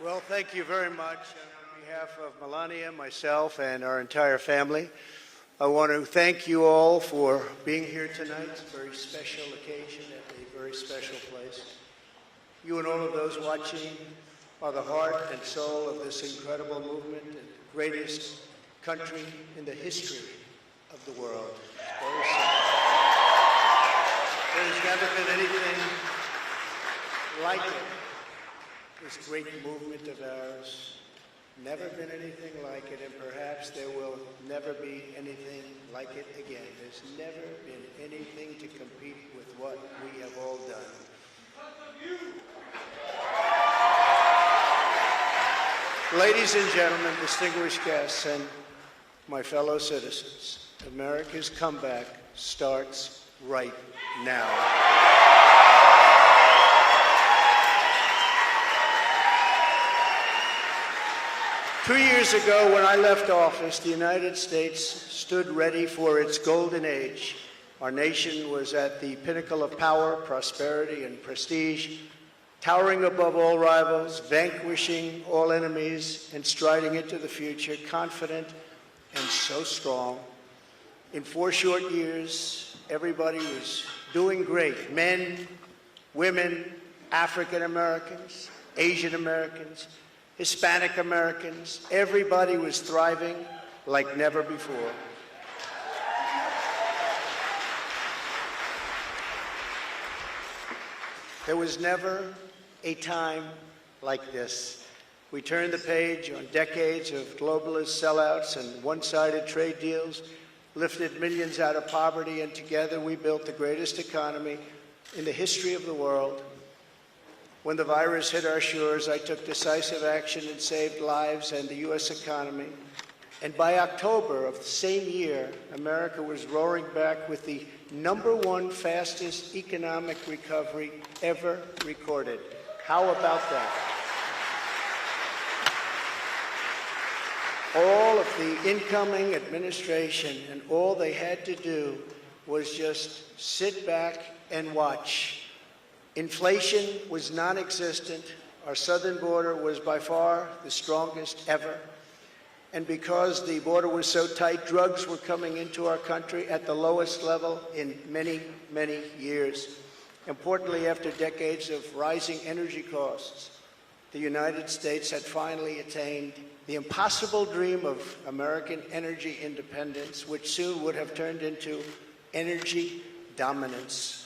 Well, thank you very much. On behalf of Melania, myself, and our entire family, I want to thank you all for being here tonight. It's a very special occasion at a very special place. You and all of those watching are the heart and soul of this incredible movement and the greatest country in the history of the world. It's very simple. There's never been anything like it. This great movement of ours, never been anything like it, and perhaps there will never be anything like it again. There's never been anything to compete with what we have all done. Ladies and gentlemen, distinguished guests, and my fellow citizens, America's comeback starts right now. 2 years ago, when I left office, the United States stood ready for its golden age. Our nation was at the pinnacle of power, prosperity, and prestige, towering above all rivals, vanquishing all enemies, and striding into the future, confident and so strong. In 4 short years, everybody was doing great. Men, women, African Americans, Asian Americans, Hispanic Americans, everybody was thriving like never before. There was never a time like this. We turned the page on decades of globalist sellouts and one-sided trade deals, lifted millions out of poverty, and together we built the greatest economy in the history of the world. When the virus hit our shores, I took decisive action and saved lives and the U.S. economy. And by October of the same year, America was roaring back with the #1 fastest economic recovery ever recorded. How about that? All of the incoming administration, and all they had to do was just sit back and watch. Inflation was non-existent. Our southern border was by far the strongest ever. And because the border was so tight, drugs were coming into our country at the lowest level in many, many years. Importantly, after decades of rising energy costs, the United States had finally attained the impossible dream of American energy independence, which soon would have turned into energy dominance.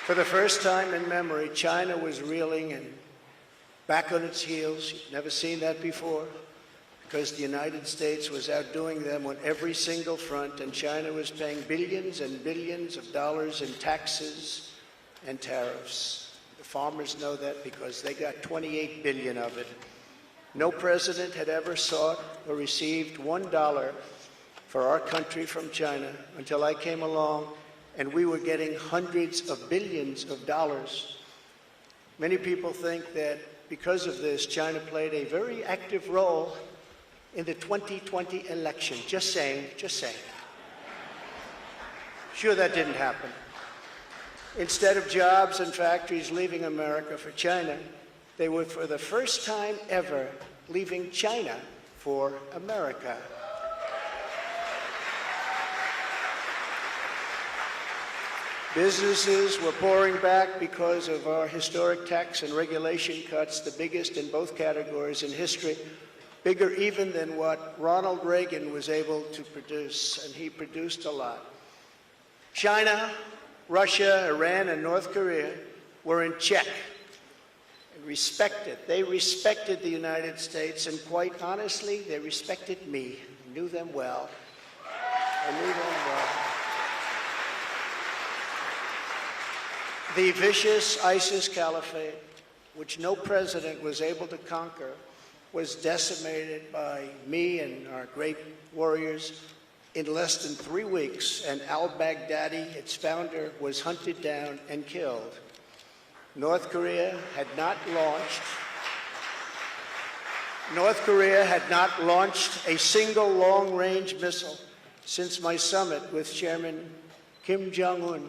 For the first time in memory, China was reeling and back on its heels. You've never seen that before, because the United States was outdoing them on every single front, and China was paying billions and billions of dollars in taxes and tariffs. The farmers know that because they got 28 billion of it. No president had ever sought or received $1 for our country from China until I came along, and we were getting hundreds of billions of dollars. Many people think that because of this, China played a very active role in the 2020 election. Just saying, just saying. Sure, that didn't happen. Instead of jobs and factories leaving America for China, they were, for the first time ever, leaving China for America. Businesses were pouring back because of our historic tax and regulation cuts, the biggest in both categories in history, bigger even than what Ronald Reagan was able to produce, and he produced a lot. China, Russia, Iran, and North Korea were in check and respected. They respected the United States, and quite honestly, they respected me. I knew them well. I knew them well. The vicious ISIS caliphate, which no president was able to conquer, was decimated by me and our great warriors in less than 3 weeks, and al-Baghdadi, its founder, was hunted down and killed. North Korea had not launched a single long-range missile since my summit with Chairman Kim Jong-un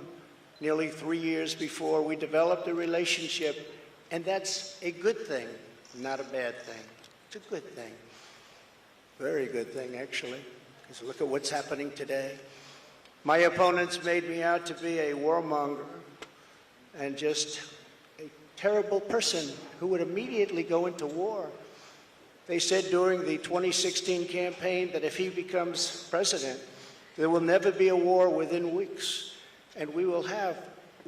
nearly 3 years before. We developed a relationship, and that's a good thing, not a bad thing. It's a good thing. Very good thing, actually, because look at what's happening today. My opponents made me out to be a warmonger and just a terrible person who would immediately go into war. They said during the 2016 campaign that if he becomes president, there will never be a war within weeks, and we will have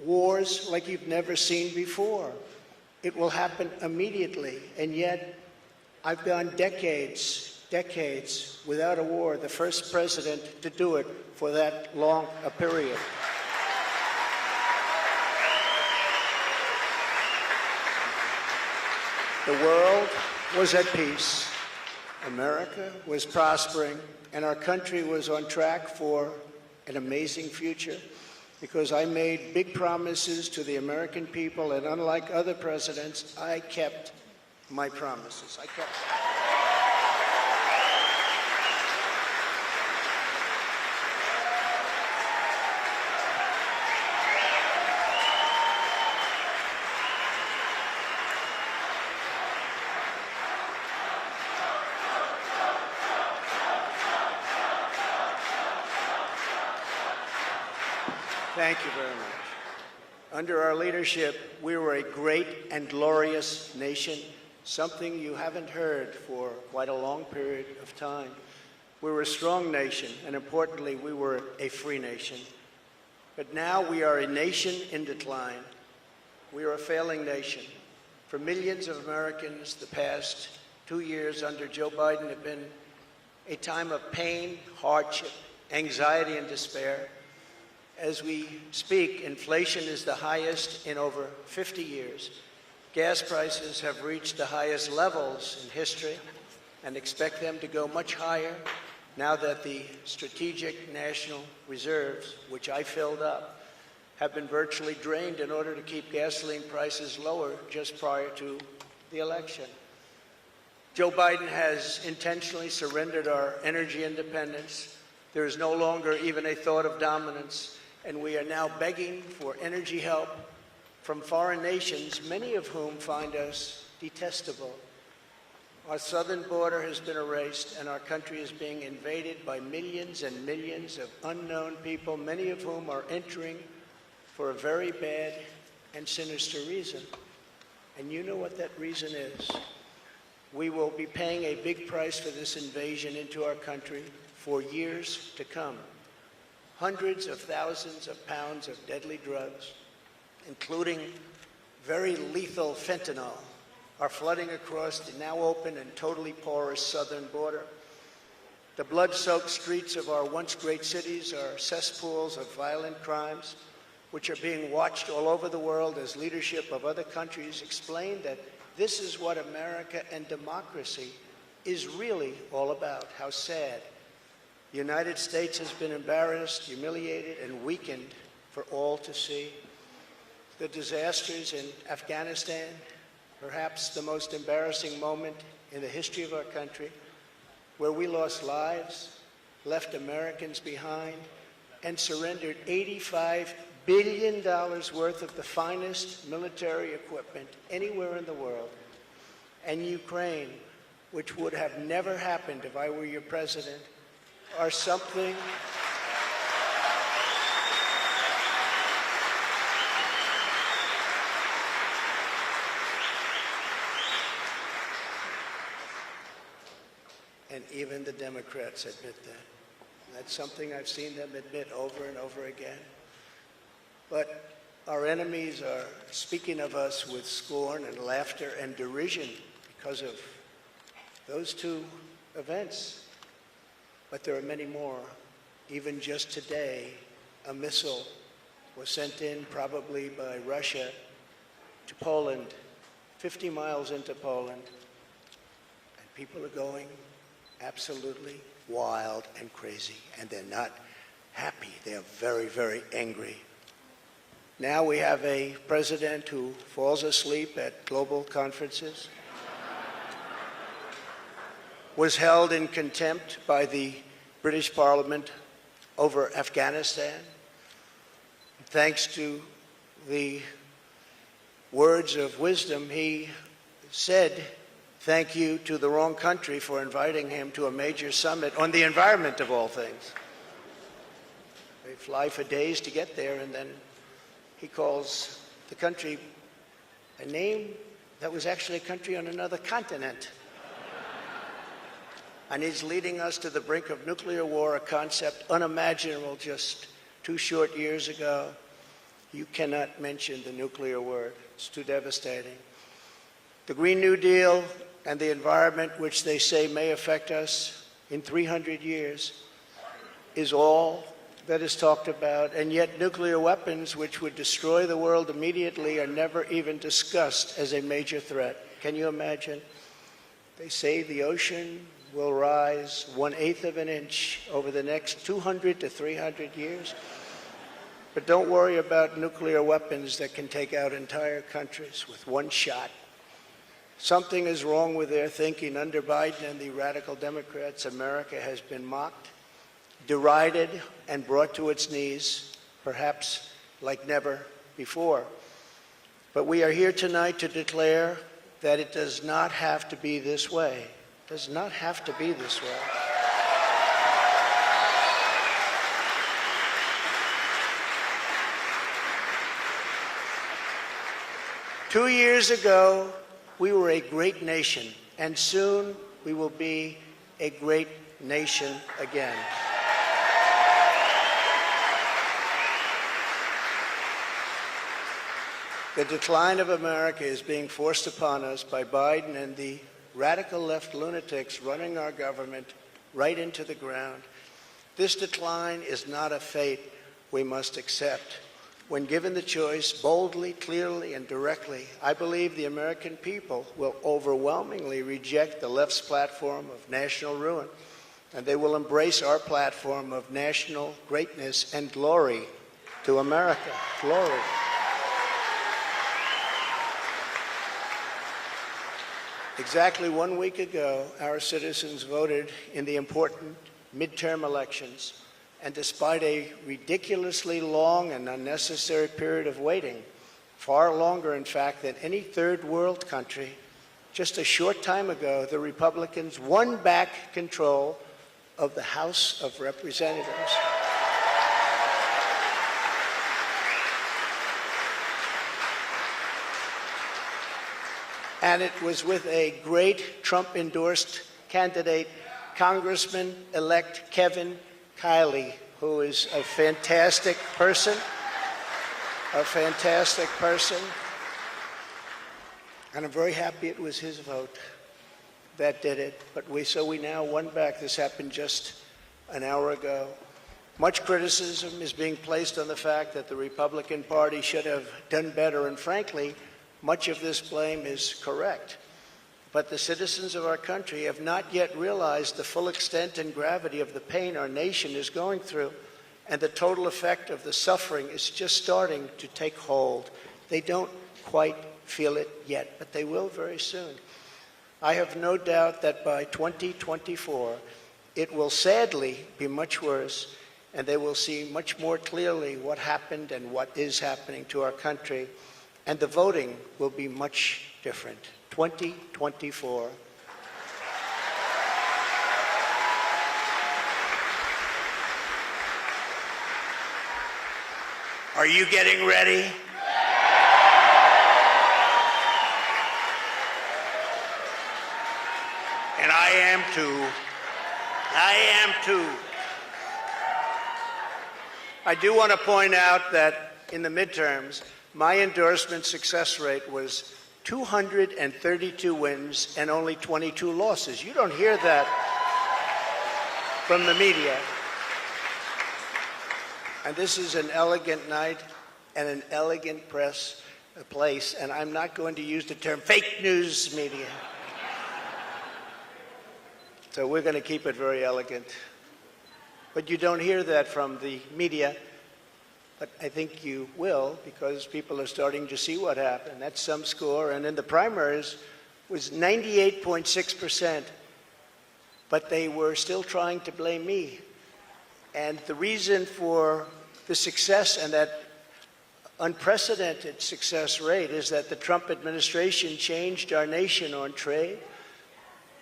wars like you've never seen before. It will happen immediately, and yet I've gone decades without a war, the first president to do it for that long a period. The world was at peace, America was prospering, and our country was on track for an amazing future because I made big promises to the American people, and unlike other presidents, I kept my promises. I kept them. Thank you very much. Under our leadership, we were a great and glorious nation, something you haven't heard for quite a long period of time. We were a strong nation, and importantly, we were a free nation. But now we are a nation in decline. We are a failing nation. For millions of Americans, the past 2 years under Joe Biden have been a time of pain, hardship, anxiety, and despair. As we speak, inflation is the highest in over 50 years. Gas prices have reached the highest levels in history and expect them to go much higher now that the strategic national reserves, which I filled up, have been virtually drained in order to keep gasoline prices lower just prior to the election. Joe Biden has intentionally surrendered our energy independence. There is no longer even a thought of dominance, and we are now begging for energy help from foreign nations, many of whom find us detestable. Our southern border has been erased, and our country is being invaded by millions and millions of unknown people, many of whom are entering for a very bad and sinister reason. And you know what that reason is. We will be paying a big price for this invasion into our country for years to come. Hundreds of thousands of pounds of deadly drugs, including very lethal fentanyl, are flooding across the now open and totally porous southern border. The blood-soaked streets of our once great cities are cesspools of violent crimes, which are being watched all over the world as leadership of other countries explain that this is what America and democracy is really all about. How sad. The United States has been embarrassed, humiliated, and weakened for all to see. The disasters in Afghanistan, perhaps the most embarrassing moment in the history of our country, where we lost lives, left Americans behind, and surrendered $85 billion worth of the finest military equipment anywhere in the world. And Ukraine, which would have never happened if I were your president, are something and even the Democrats admit that. That's something I've seen them admit over and over again. But our enemies are speaking of us with scorn and laughter and derision because of those two events. But there are many more. Even just today, a missile was sent in, probably by Russia, to Poland, 50 miles into Poland. And people are going absolutely wild and crazy, and they're not happy. They're very, very angry. Now we have a president who falls asleep at global conferences, was held in contempt by the British Parliament over Afghanistan. thanks to the words of wisdom, he said thank you to the wrong country for inviting him to a major summit on the environment of all things. They fly for days to get there, and then he calls the country a name that was actually a country on another continent. And he's leading us to the brink of nuclear war, a concept unimaginable just 2 short years ago. You cannot mention the nuclear word. It's too devastating. The Green New Deal and the environment, which they say may affect us in 300 years, is all that is talked about, and yet nuclear weapons, which would destroy the world immediately, are never even discussed as a major threat. Can you imagine? They say the ocean will rise 1/8 of an inch over the next 200 to 300 years. But don't worry about nuclear weapons that can take out entire countries with one shot. Something is wrong with their thinking. Under Biden and the radical Democrats, America has been mocked, derided, and brought to its knees, perhaps like never before. But we are here tonight to declare that it does not have to be this way. It does not have to be this way. Two years ago, we were a great nation, and soon we will be a great nation again. The decline of America is being forced upon us by Biden and the radical left lunatics running our government right into the ground. This decline is not a fate we must accept. When given the choice, boldly, clearly, and directly, I believe the American people will overwhelmingly reject the left's platform of national ruin, and they will embrace our platform of national greatness and glory to America. Glory. Exactly 1 week ago, our citizens voted in the important midterm elections. And despite a ridiculously long and unnecessary period of waiting, far longer, in fact, than any third world country, just a short time ago, the Republicans won back control of the House of Representatives. And it was with a great Trump-endorsed candidate, Congressman-elect Kevin Kiley, who is a fantastic person, and I'm very happy it was his vote that did it. But we now won back. This happened just an hour ago. Much criticism is being placed on the fact that the Republican Party should have done better, and frankly, much of this blame is correct. But the citizens of our country have not yet realized the full extent and gravity of the pain our nation is going through, and the total effect of the suffering is just starting to take hold. They don't quite feel it yet, but they will very soon. I have no doubt that by 2024, it will sadly be much worse, and they will see much more clearly what happened and what is happening to our country, and the voting will be much different. 2024. Are you getting ready? And I am too. I am too. I do want to point out that in the midterms, my endorsement success rate was 232 wins and only 22 losses. You don't hear that from the media. And this is an elegant night and an elegant place, and I'm not going to use the term fake news media. So we're going to keep it very elegant. But you don't hear that from the media. But I think you will, because people are starting to see what happened. That's some score. And in the primaries was 98.6%. But they were still trying to blame me. And the reason for the success and that unprecedented success rate is that the Trump administration changed our nation on trade,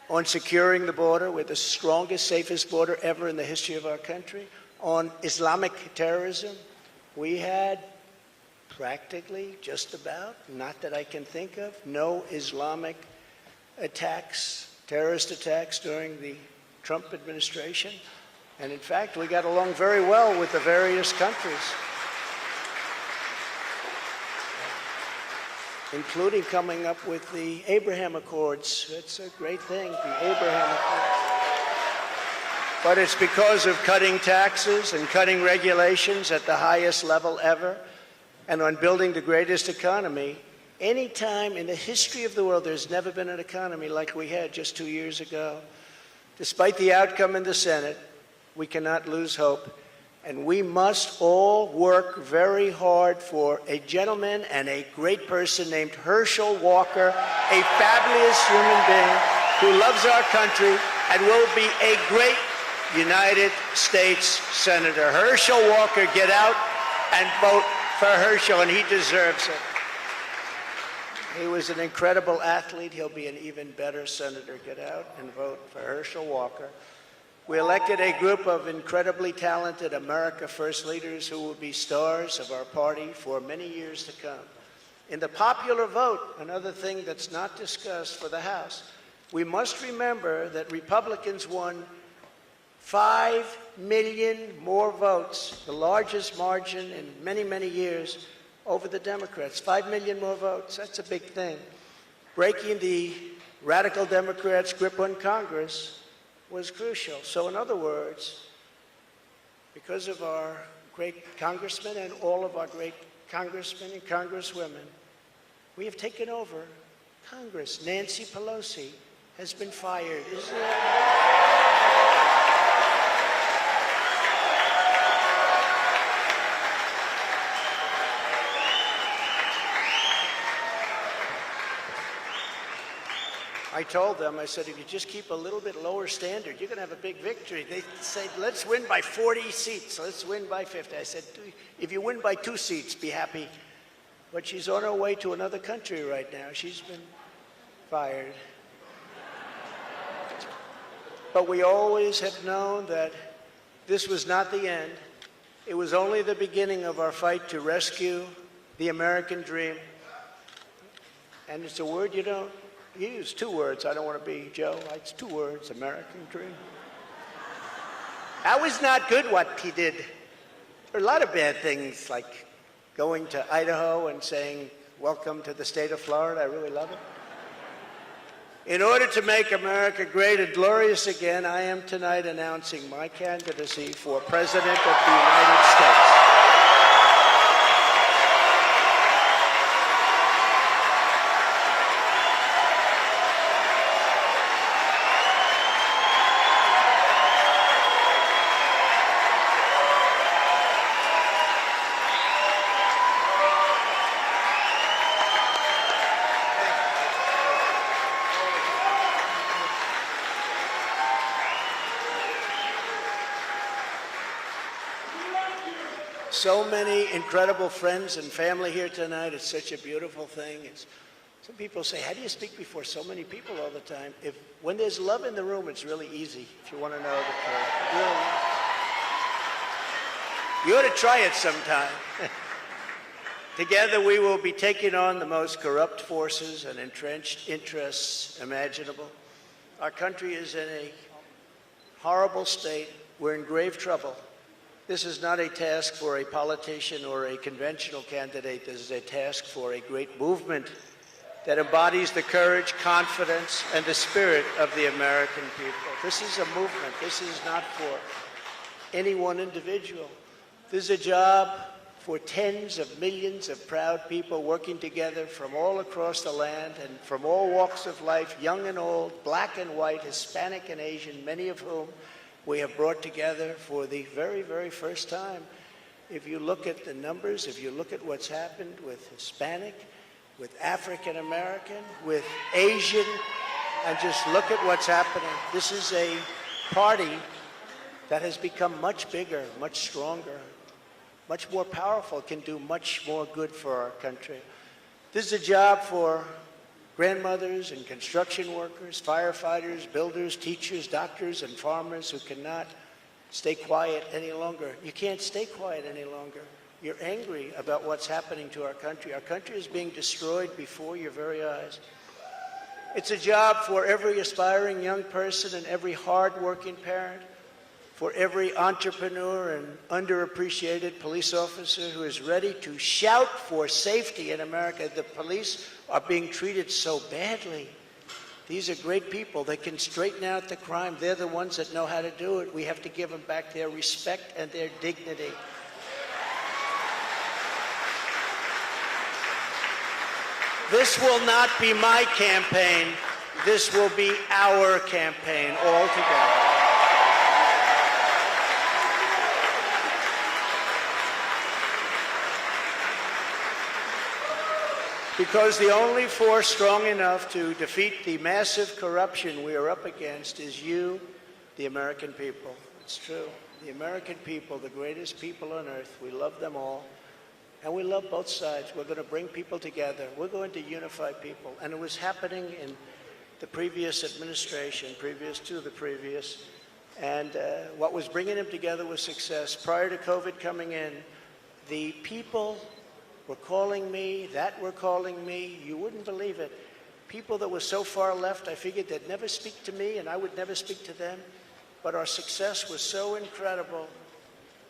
on securing the border. We're the strongest, safest border ever in the history of our country. On Islamic terrorism, we had practically, just about, not that I can think of, no Islamic attacks, terrorist attacks during the Trump administration. And in fact, we got along very well with the various countries, including coming up with the Abraham Accords. It's a great thing, the Abraham Accords. But it's because of cutting taxes and cutting regulations at the highest level ever, and on building the greatest economy. Any time in the history of the world, there's never been an economy like we had just 2 years ago. Despite the outcome in the Senate, we cannot lose hope, and we must all work very hard for a gentleman and a great person named Herschel Walker, a fabulous human being who loves our country and will be a great United States Senator. Herschel Walker, get out and vote for Herschel, and he deserves it. He was an incredible athlete. He'll be an even better senator. Get out and vote for Herschel Walker. We elected a group of incredibly talented America First leaders who will be stars of our party for many years to come. In the popular vote, another thing that's not discussed for the House, we must remember that Republicans won 5 million more votes, the largest margin in many, many years, over the Democrats. 5 million more votes, that's a big thing. Breaking the radical Democrats' grip on Congress was crucial. So in other words, because of our great congressmen and all of our great congressmen and congresswomen, we have taken over Congress. Nancy Pelosi has been fired. Isn't it? I told them, I said, if you just keep a little bit lower standard, you're going to have a big victory. They said, let's win by 40 seats. Let's win by 50. I said, if you win by 2 seats, be happy. But she's on her way to another country right now. She's been fired. But we always have known that this was not the end. It was only the beginning of our fight to rescue the American dream. And it's a word you don't use, 2 words. I don't want to be Joe. It's 2 words, American dream. That was not good what he did. There are a lot of bad things, like going to Idaho and saying, welcome to the state of Florida. I really love it. In order to make America great and glorious again, I am tonight announcing my candidacy for President of the United States. So many incredible friends and family here tonight. It's such a beautiful thing. Some people say, how do you speak before so many people all the time? When there's love in the room, it's really easy, if you want to know the truth. Really. You ought to try it sometime. Together we will be taking on the most corrupt forces and entrenched interests imaginable. Our country is in a horrible state. We're in grave trouble. This is not a task for a politician or a conventional candidate. This is a task for a great movement that embodies the courage, confidence, and the spirit of the American people. This is a movement. This is not for any one individual. This is a job for tens of millions of proud people working together from all across the land and from all walks of life, young and old, black and white, Hispanic and Asian, many of whom we have brought together for the very, very first time. If you look at the numbers, if you look at what's happened with Hispanic, with African American, with Asian, and just look at what's happening. This is a party that has become much bigger, much stronger, much more powerful, can do much more good for our country. This is a job for grandmothers and construction workers, firefighters, builders, teachers, doctors, and farmers who cannot stay quiet any longer. You can't stay quiet any longer. You're angry about what's happening to our country. Our country is being destroyed before your very eyes. It's a job for every aspiring young person and every hard-working parent, for every entrepreneur and underappreciated police officer who is ready to shout for safety in America. The police are being treated so badly. These are great people. They can straighten out the crime. They're the ones that know how to do it. We have to give them back their respect and their dignity. This will not be my campaign. This will be our campaign altogether. Because the only force strong enough to defeat the massive corruption we are up against is you, the American people. It's true. The American people, the greatest people on earth, we love them all. And we love both sides. We're going to bring people together. We're going to unify people. And it was happening in the previous administration, previous to the previous. And what was bringing them together was success. Prior to COVID coming in, the people were calling me, that were calling me. You wouldn't believe it. People that were so far left, I figured they'd never speak to me and I would never speak to them. But our success was so incredible,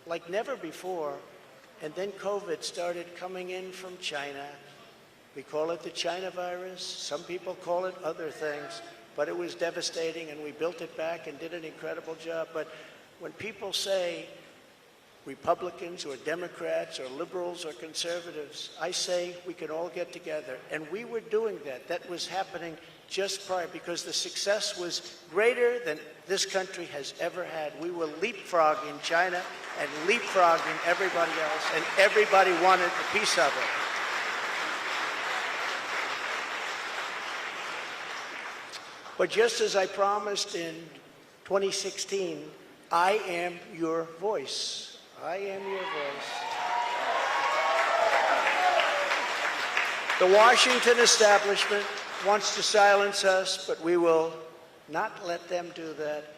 like never before. And then COVID started coming in from China. We call it the China virus. Some people call it other things. But it was devastating, and we built it back and did an incredible job. But when people say Republicans or Democrats or liberals or conservatives, I say we can all get together. And we were doing that. That was happening just prior, because the success was greater than this country has ever had. We were leapfrogging China and leapfrogging everybody else, and everybody wanted a piece of it. But just as I promised in 2016, I am your voice. I am your voice. The Washington establishment wants to silence us, but we will not let them do that.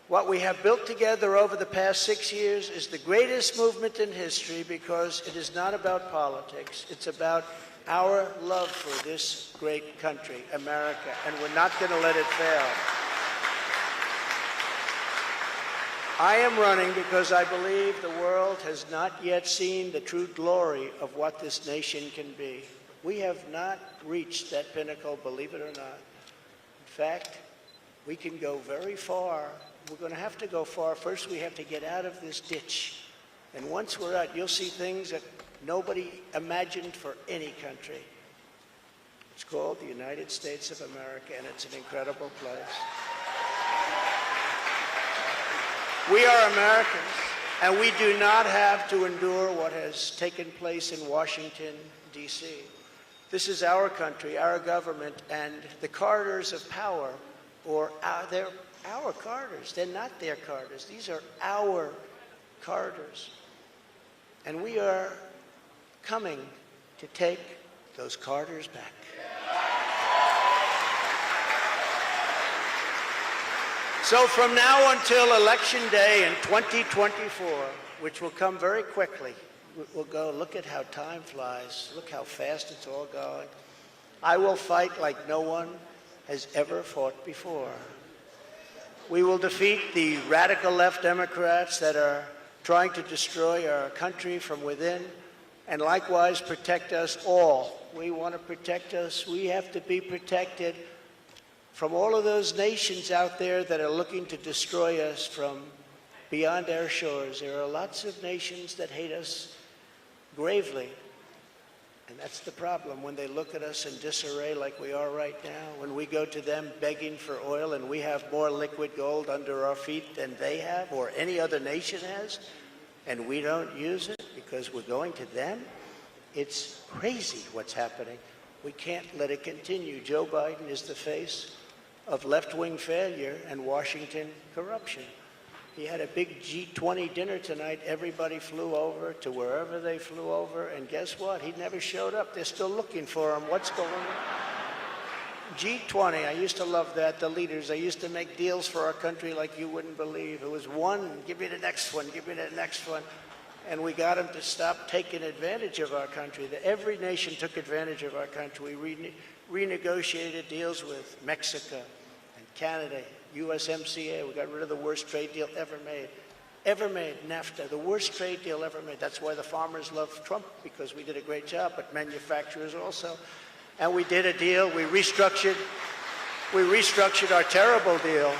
What we have built together over the past 6 years is the greatest movement in history, because it is not about politics. It's about our love for this great country, America, and we're not going to let it fail. I am running because I believe the world has not yet seen the true glory of what this nation can be. We have not reached that pinnacle, believe it or not. In fact, we can go very far. We're going to have to go far. First, we have to get out of this ditch. And once we're out, you'll see things that nobody imagined for any country. It's called the United States of America, and it's an incredible place. We are Americans, and we do not have to endure what has taken place in Washington, D.C. This is our country, our government, and the corridors of power, they're our corridors. They're not their corridors. These are our corridors. And we are coming to take those corridors back. So from now until Election Day in 2024, which will come very quickly, we'll go, look at how time flies. Look how fast it's all going. I will fight like no one has ever fought before. We will defeat the radical left Democrats that are trying to destroy our country from within, and likewise protect us all. We want to protect us. We have to be protected from all of those nations out there that are looking to destroy us from beyond our shores. There are lots of nations that hate us gravely. And that's the problem, when they look at us in disarray like we are right now, when we go to them begging for oil and we have more liquid gold under our feet than they have or any other nation has, and we don't use it because we're going to them. It's crazy what's happening. We can't let it continue. Joe Biden is the face of left-wing failure and Washington corruption. He had a big G20 dinner tonight. Everybody flew over to wherever they flew over, and guess what? He never showed up. They're still looking for him. What's going on? G20, I used to love that, the leaders. I used to make deals for our country like you wouldn't believe. It was one, give me the next one, give me the next one. And we got them to stop taking advantage of our country. Every nation took advantage of our country. We renegotiated deals with Mexico and Canada, USMCA. We got rid of the worst trade deal ever made. NAFTA, the worst trade deal ever made. That's why the farmers love Trump, because we did a great job, but manufacturers also. And we did a deal, we restructured our terrible deal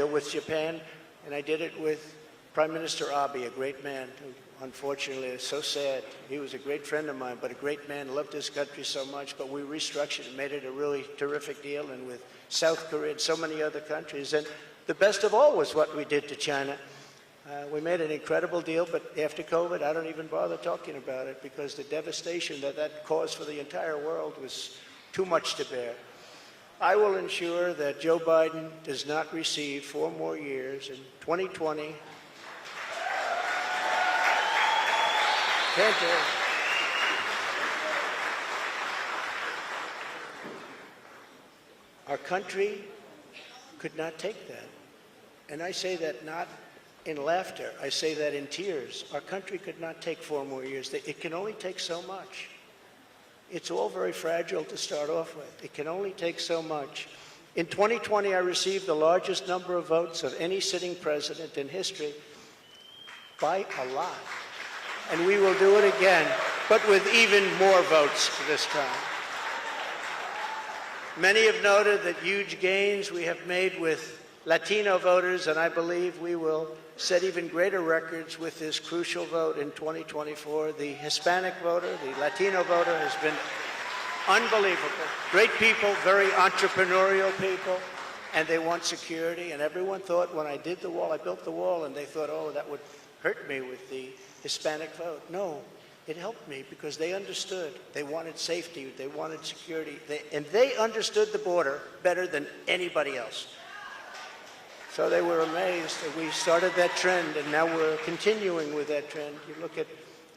with Japan, and I did it with Prime Minister Abe, a great man who unfortunately is so sad. He was a great friend of mine, but a great man, loved his country so much, but we restructured and made it a really terrific deal, and with South Korea and so many other countries. And the best of all was what we did to China. We made an incredible deal, but after COVID, I don't even bother talking about it because the devastation that caused for the entire world was too much to bear. I will ensure that Joe Biden does not receive 4 more years in 2020. Can't do it. Our country could not take that. And I say that not in laughter. I say that in tears. Our country could not take 4 more years. It can only take so much. It's all very fragile to start off with. It can only take so much. In 2020, I received the largest number of votes of any sitting president in history by a lot. And we will do it again, but with even more votes this time. Many have noted that huge gains we have made with Latino voters, and I believe we will set even greater records with this crucial vote in 2024. The Hispanic voter, the Latino voter has been unbelievable. Great people, very entrepreneurial people, and they want security. And everyone thought when I did the wall, I built the wall, and they thought, oh, that would hurt me with the Hispanic vote. No, it helped me because they understood. They wanted safety. They wanted security. And they understood the border better than anybody else. So they were amazed that we started that trend, and now we're continuing with that trend. You look at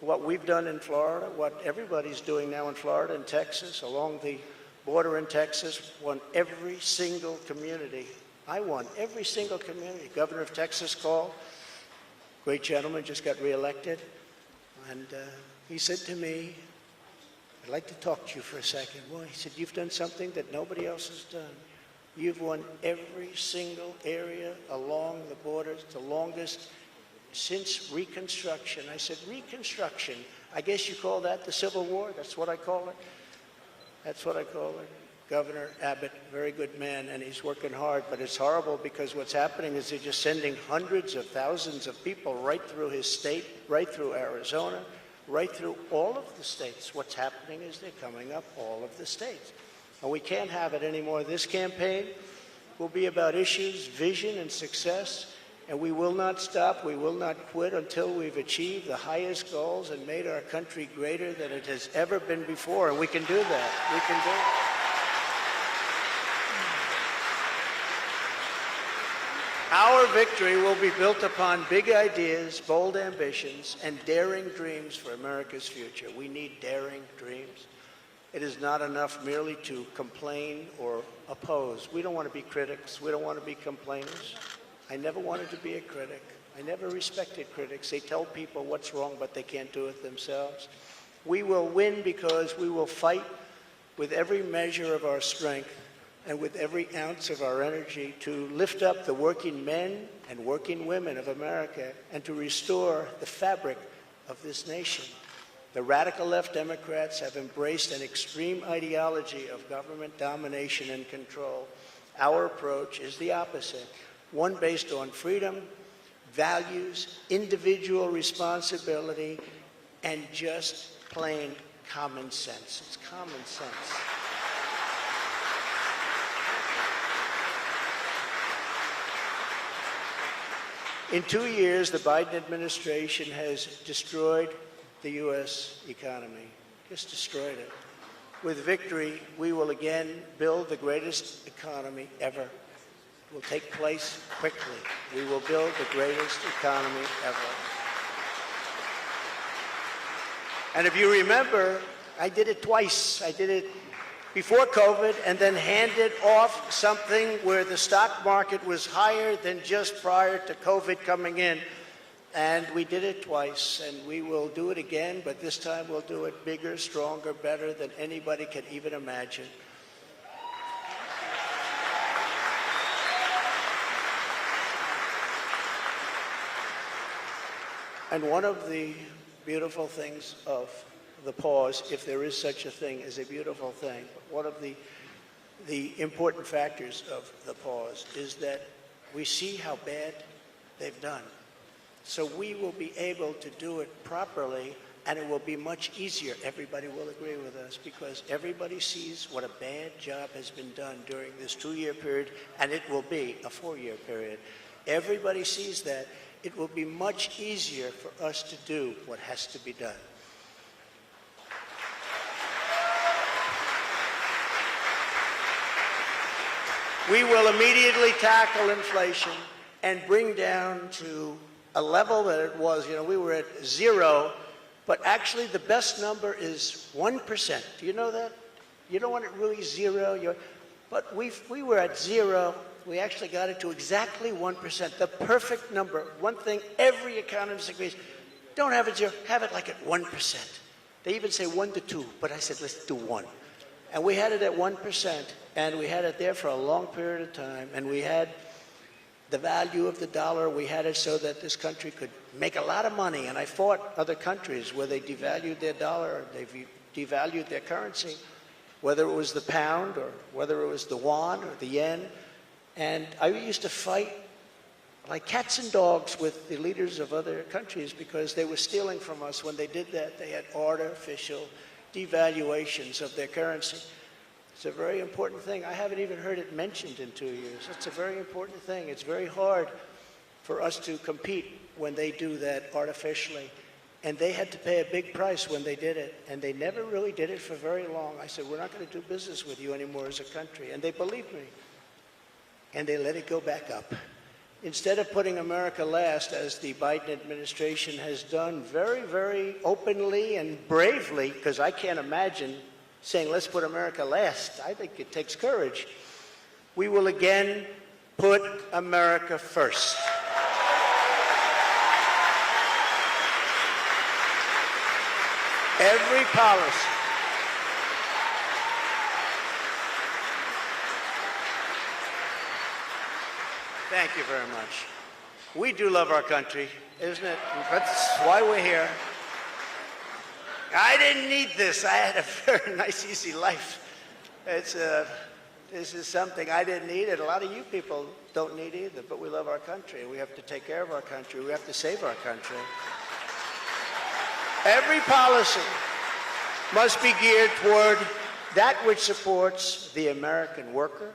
what we've done in Florida, what everybody's doing now in Florida and Texas, along the border in Texas, won every single community. I won every single community. Governor of Texas called. Great gentleman, just got reelected. And he said to me, I'd like to talk to you for a second. Well, he said, you've done something that nobody else has done. You've won every single area along the borders, the longest since Reconstruction. I said, Reconstruction? I guess you call that the Civil War? That's what I call it? That's what I call it. Governor Abbott, very good man, and he's working hard, but it's horrible because what's happening is they're just sending hundreds of thousands of people right through his state, right through Arizona, right through all of the states. What's happening is they're coming up all of the states. And we can't have it anymore. This campaign will be about issues, vision, and success, and we will not stop, we will not quit until we've achieved the highest goals and made our country greater than it has ever been before, and we can do that. We can do it. Our victory will be built upon big ideas, bold ambitions, and daring dreams for America's future. We need daring dreams. It is not enough merely to complain or oppose. We don't want to be critics. We don't want to be complainers. I never wanted to be a critic. I never respected critics. They tell people what's wrong, but they can't do it themselves. We will win because we will fight with every measure of our strength and with every ounce of our energy to lift up the working men and working women of America and to restore the fabric of this nation. The radical left Democrats have embraced an extreme ideology of government domination and control. Our approach is the opposite, one based on freedom, values, individual responsibility, and just plain common sense. It's common sense. In 2 years, the Biden administration has destroyed the U.S. economy, just destroyed it. With victory, we will again build the greatest economy ever. will take place quickly. We will build the greatest economy ever. And if you remember, I did it twice. I did it before COVID and then handed off something where the stock market was higher than just prior to COVID coming in. And we did it twice, and we will do it again, but this time we'll do it bigger, stronger, better than anybody can even imagine. And one of the beautiful things of the pause, if there is such a thing as a beautiful thing, one of the important factors of the pause is that we see how bad they've done. So we will be able to do it properly, and it will be much easier. Everybody will agree with us because everybody sees what a bad job has been done during this 2-year period, and it will be a 4-year period. Everybody sees that. It will be much easier for us to do what has to be done. We will immediately tackle inflation and bring down to a level that it was. You know, we were at 0, but actually the best number is 1%. Do you know that? You don't want it really 0. But we were at 0. We actually got it to exactly 1%, the perfect number. One thing every economist agrees, don't have it 0, have it like at 1%. They even say 1 to 2, but I said, let's do 1. And we had it at 1%, and we had it there for a long period of time, and we had the value of the dollar. We had it so that this country could make a lot of money, and I fought other countries where they devalued their dollar, or they devalued their currency, whether it was the pound, or whether it was the yuan, or the yen. And I used to fight like cats and dogs with the leaders of other countries because they were stealing from us. When they did that, they had artificial devaluations of their currency. It's a very important thing. I haven't even heard it mentioned in 2 years. It's a very important thing. It's very hard for us to compete when they do that artificially. And they had to pay a big price when they did it. And they never really did it for very long. I said, we're not going to do business with you anymore as a country. And they believed me. And they let it go back up. Instead of putting America last, as the Biden administration has done very, very openly and bravely, because I can't imagine saying, let's put America last. I think it takes courage. We will again put America first. Every policy. Thank you very much. We do love our country, isn't it? That's why we're here. I didn't need this. I had a very nice, easy life. This is something I didn't need, and a lot of you people don't need either, but we love our country. We have to take care of our country. We have to save our country. Every policy must be geared toward that which supports the American worker,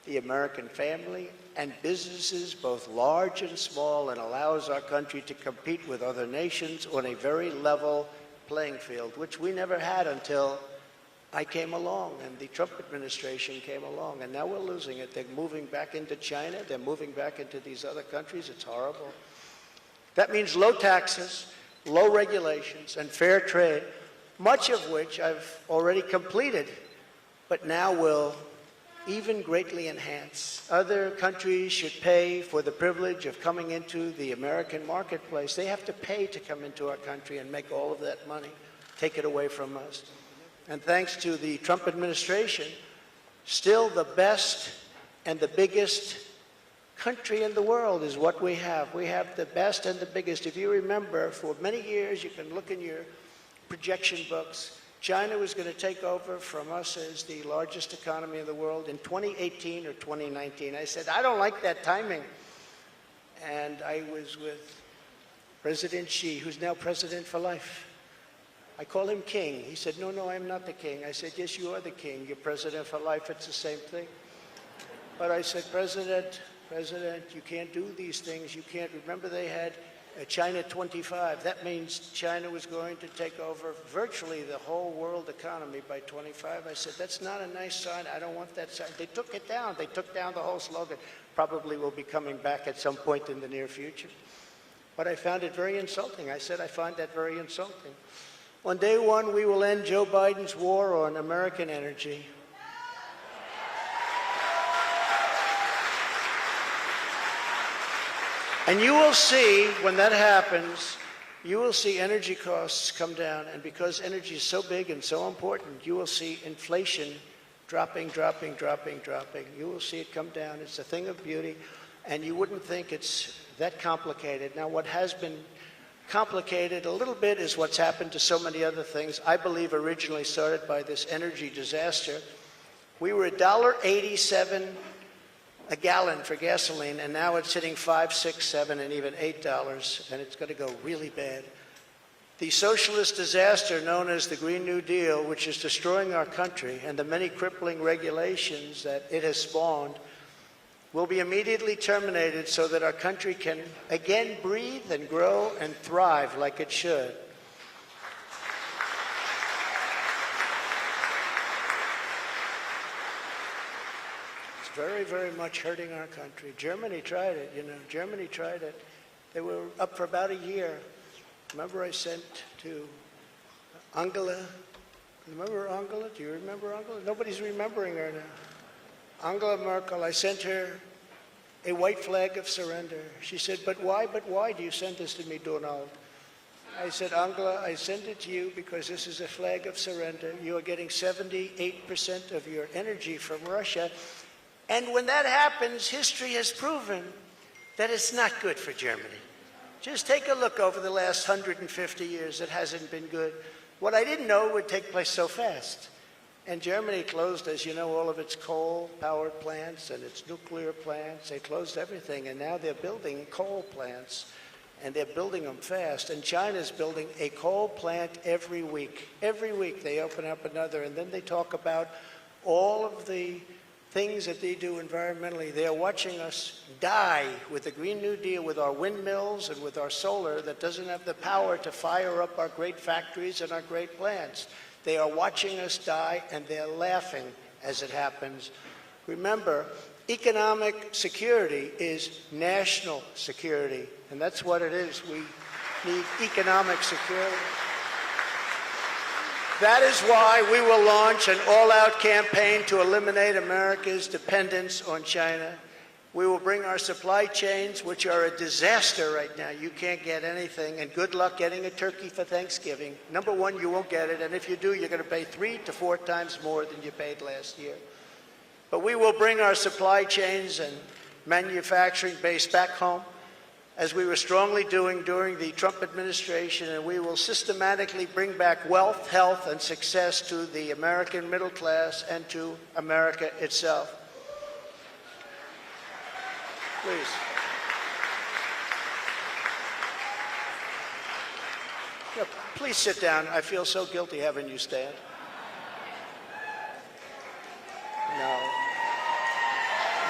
the American family, and businesses, both large and small, and allows our country to compete with other nations on a very level playing field, which we never had until I came along and the Trump administration came along. And now we're losing it. They're moving back into China. They're moving back into these other countries. It's horrible. That means low taxes, low regulations, and fair trade, much of which I've already completed, but now will even greatly enhance. Other countries should pay for the privilege of coming into the American marketplace. They have to pay to come into our country and make all of that money, take it away from us. And thanks to the Trump administration, still the best and the biggest country in the world is what we have. We have the best and the biggest. If you remember, for many years, you can look in your projection books, China was going to take over from us as the largest economy in the world in 2018 or 2019. I said, I don't like that timing. And I was with President Xi, who's now president for life. I call him king. He said, no, I'm not the king. I said, yes, you are the king. You're president for life. It's the same thing. But I said, President, you can't do these things. You can't. Remember, they had China 25. That means China was going to take over virtually the whole world economy by 25. I said, that's not a nice sign. I don't want that sign. They took it down. They took down the whole slogan. Probably will be coming back at some point in the near future. But I found it very insulting. I said, I find that very insulting. On day one, we will end Joe Biden's war on American energy. And you will see, when that happens, you will see energy costs come down. And because energy is so big and so important, you will see inflation dropping. You will see it come down. It's a thing of beauty. And you wouldn't think it's that complicated. Now, what has been complicated a little bit is what's happened to so many other things. I believe originally started by this energy disaster. We were $1.87 a gallon for gasoline, and now it's hitting $5, $6, $7, and even $8, and it's going to go really bad. The socialist disaster known as the Green New Deal, which is destroying our country, and the many crippling regulations that it has spawned, will be immediately terminated so that our country can again breathe and grow and thrive like it should. Very, very much hurting our country. Germany tried it, Germany tried it. They were up for about a year. Remember I sent to Angela? Remember Angela? Do you remember Angela? Nobody's remembering her now. Angela Merkel, I sent her a white flag of surrender. She said, but why do you send this to me, Donald? I said, Angela, I send it to you because this is a flag of surrender. You are getting 78% of your energy from Russia. And when that happens, history has proven that it's not good for Germany. Just take a look over the last 150 years. It hasn't been good. What I didn't know would take place so fast. And Germany closed, as you know, all of its coal-powered plants and its nuclear plants. They closed everything, and now they're building coal plants, and they're building them fast. And China's building a coal plant every week. Every week they open up another, and then they talk about all of the things that they do environmentally. They are watching us die with the Green New Deal, with our windmills and with our solar that doesn't have the power to fire up our great factories and our great plants. They are watching us die, and they're laughing as it happens. Remember, economic security is national security, and that's what it is. We need economic security. That is why we will launch an all-out campaign to eliminate America's dependence on China. We will bring our supply chains, which are a disaster right now. You can't get anything, and good luck getting a turkey for Thanksgiving. Number one, you won't get it, and if you do, you're going to pay 3 to 4 times more than you paid last year. But we will bring our supply chains and manufacturing base back home, as we were strongly doing during the Trump administration, and we will systematically bring back wealth, health, and success to the American middle class and to America itself. Please. Yeah, please sit down. I feel so guilty having you stand. No,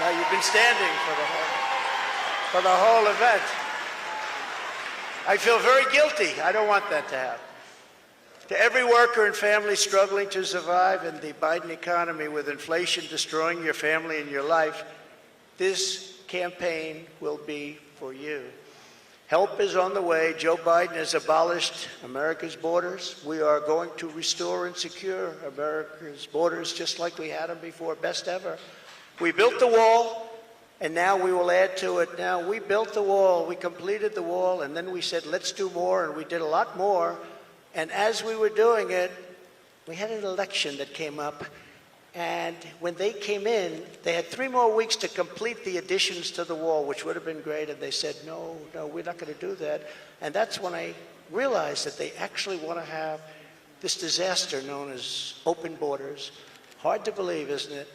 you've been standing for the whole event. I feel very guilty. I don't want that to happen. To every worker and family struggling to survive in the Biden economy with inflation destroying your family and your life, this campaign will be for you. Help is on the way. Joe Biden has abolished America's borders. We are going to restore and secure America's borders just like we had them before, best ever. We built the wall, and now we will add to it. Now, we built the wall, we completed the wall, and then we said, let's do more, and we did a lot more. And as we were doing it, we had an election that came up, and when they came in, they had 3 more weeks to complete the additions to the wall, which would have been great, and they said, no, we're not going to do that. And that's when I realized that they actually want to have this disaster known as open borders. Hard to believe, isn't it?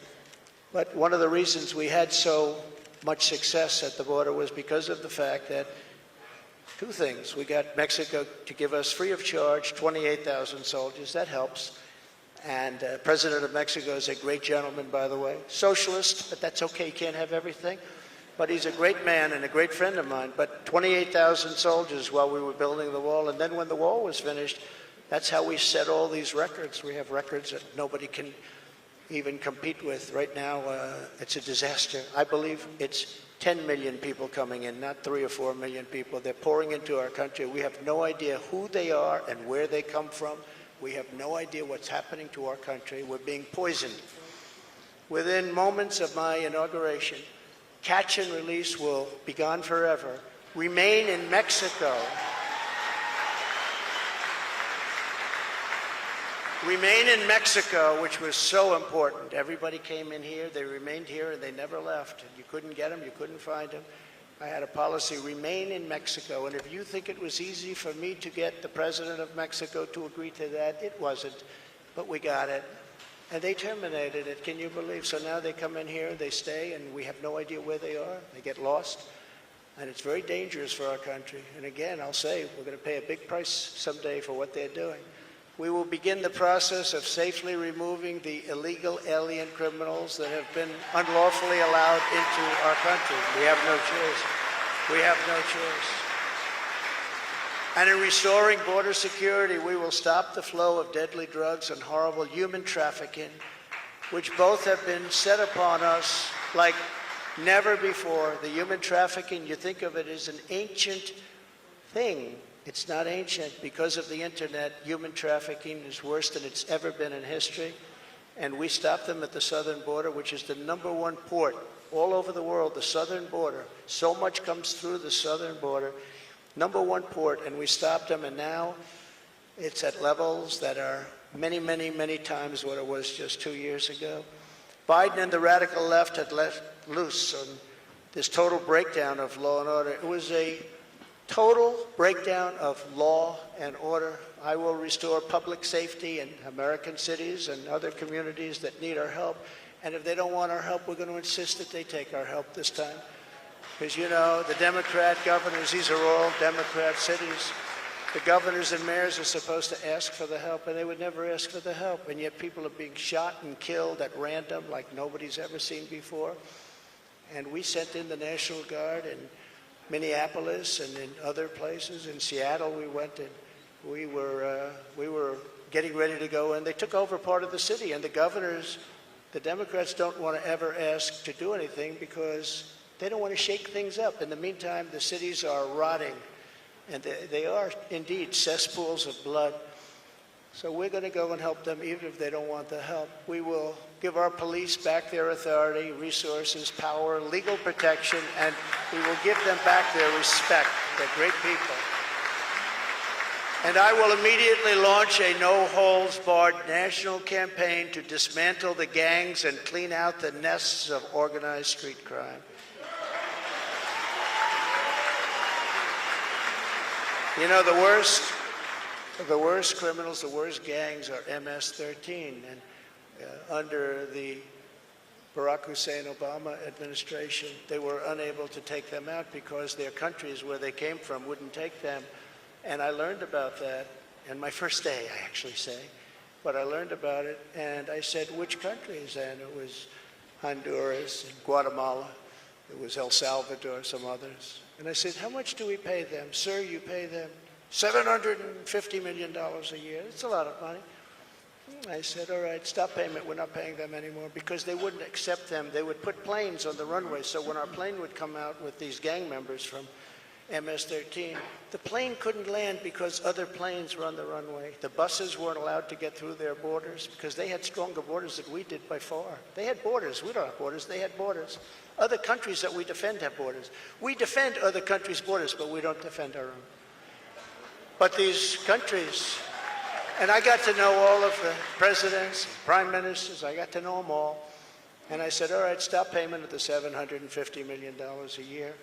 But one of the reasons we had so much success at the border was because of the fact that 2 things. We got Mexico to give us free of charge 28,000 soldiers. That helps. And President of Mexico is a great gentleman, by the way. Socialist, but that's okay. You can't have everything. But he's a great man and a great friend of mine. But 28,000 soldiers while we were building the wall. And then when the wall was finished, that's how we set all these records. We have records that nobody can even compete with. Right now, it's a disaster. I believe it's 10 million people coming in, not 3 or 4 million people. They're pouring into our country. We have no idea who they are and where they come from. We have no idea what's happening to our country. We're being poisoned. Within moments of my inauguration, catch and release will be gone forever. Remain in Mexico. Remain in Mexico, which was so important. Everybody came in here, they remained here, and they never left. You couldn't get them, you couldn't find them. I had a policy, remain in Mexico. And if you think it was easy for me to get the president of Mexico to agree to that, it wasn't. But we got it. And they terminated it, can you believe? So now they come in here, they stay, and we have no idea where they are. They get lost. And it's very dangerous for our country. And again, I'll say, we're going to pay a big price someday for what they're doing. We will begin the process of safely removing the illegal alien criminals that have been unlawfully allowed into our country. We have no choice. We have no choice. And in restoring border security, we will stop the flow of deadly drugs and horrible human trafficking, which both have been set upon us like never before. The human trafficking, you think of it as an ancient thing. It's not ancient. Because of the internet, human trafficking is worse than it's ever been in history. And we stop them at the southern border, which is the #1 port all over the world, the southern border. So much comes through the southern border. #1 port, and we stopped them, and now it's at levels that are many, many, many times what it was just 2 years ago. Biden and the radical left had let loose on this total breakdown of law and order. It was a total breakdown of law and order. I will restore public safety in American cities and other communities that need our help. And if they don't want our help, we're going to insist that they take our help this time. Because, you know, the Democrat governors, these are all Democrat cities. The governors and mayors are supposed to ask for the help, and they would never ask for the help. And yet people are being shot and killed at random like nobody's ever seen before. And we sent in the National Guard in Minneapolis and in other places. In Seattle we went, and we were getting ready to go, and they took over part of the city. And the governors, the Democrats don't want to ever ask to do anything because they don't want to shake things up. In the meantime, the cities are rotting, and they are indeed cesspools of blood. So we're going to go and help them even if they don't want the help. We will give our police back their authority, resources, power, legal protection, and we will give them back their respect. They're great people. And I will immediately launch a no-holds-barred national campaign to dismantle the gangs and clean out the nests of organized street crime. You know, the worst criminals, the worst gangs are MS-13. And under the Barack Hussein Obama administration, they were unable to take them out because their countries where they came from wouldn't take them. And I learned about that, and my first day, I actually say, but I learned about it, and I said, which countries? And it was Honduras and Guatemala. It was El Salvador, some others. And I said, how much do we pay them? Sir, you pay them $750 million a year. It's a lot of money. I said, all right, stop payment. We're not paying them anymore, because they wouldn't accept them. They would put planes on the runway. So when our plane would come out with these gang members from MS-13, the plane couldn't land because other planes were on the runway. The buses weren't allowed to get through their borders because they had stronger borders than we did by far. They had borders. We don't have borders. They had borders. Other countries that we defend have borders. We defend other countries' borders, but we don't defend our own. But these countries, and I got to know all of the presidents, prime ministers, I got to know them all. And I said, all right, stop payment of the $750 million a year.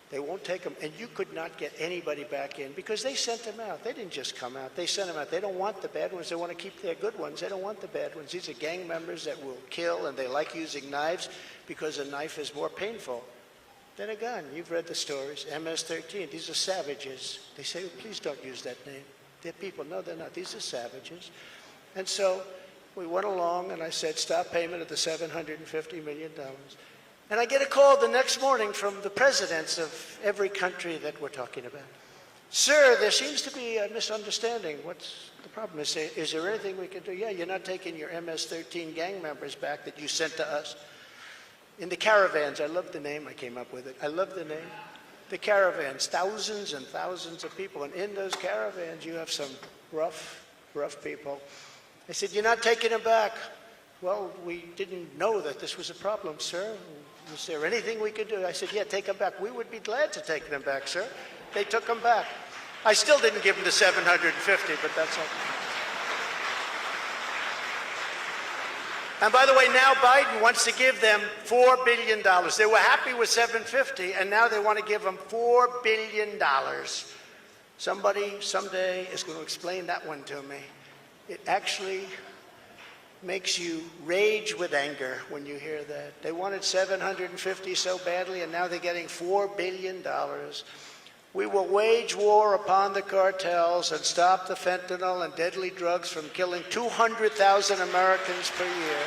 They won't take them. And you could not get anybody back in because they sent them out. They didn't just come out. They sent them out. They don't want the bad ones. They want to keep their good ones. They don't want the bad ones. These are gang members that will kill, and they like using knives because a knife is more painful than a gun. You've read the stories. MS-13, these are savages. They say, oh, please don't use that name. They're people. No, they're not. These are savages. And so we went along, and I said, stop payment of the $750 million. And I get a call the next morning from the presidents of every country that we're talking about. Sir, there seems to be a misunderstanding. What's the problem? Is there anything we can do? Yeah, you're not taking your MS-13 gang members back that you sent to us. In the caravans, I love the name, I came up with it. I love the name. The caravans, thousands and thousands of people. And in those caravans, you have some rough people. I said, you're not taking them back. Well, we didn't know that this was a problem, sir. Is there anything we could do? I said, yeah, take them back. We would be glad to take them back, sir. They took them back. I still didn't give them the 750, but that's okay. And by the way, now Biden wants to give them $4 billion. They were happy with 750, and now they want to give them $4 billion. Somebody someday is going to explain that one to me. It actually makes you rage with anger when you hear that. They wanted 750 so badly, and now they're getting $4 billion. We will wage war upon the cartels and stop the fentanyl and deadly drugs from killing 200,000 Americans per year.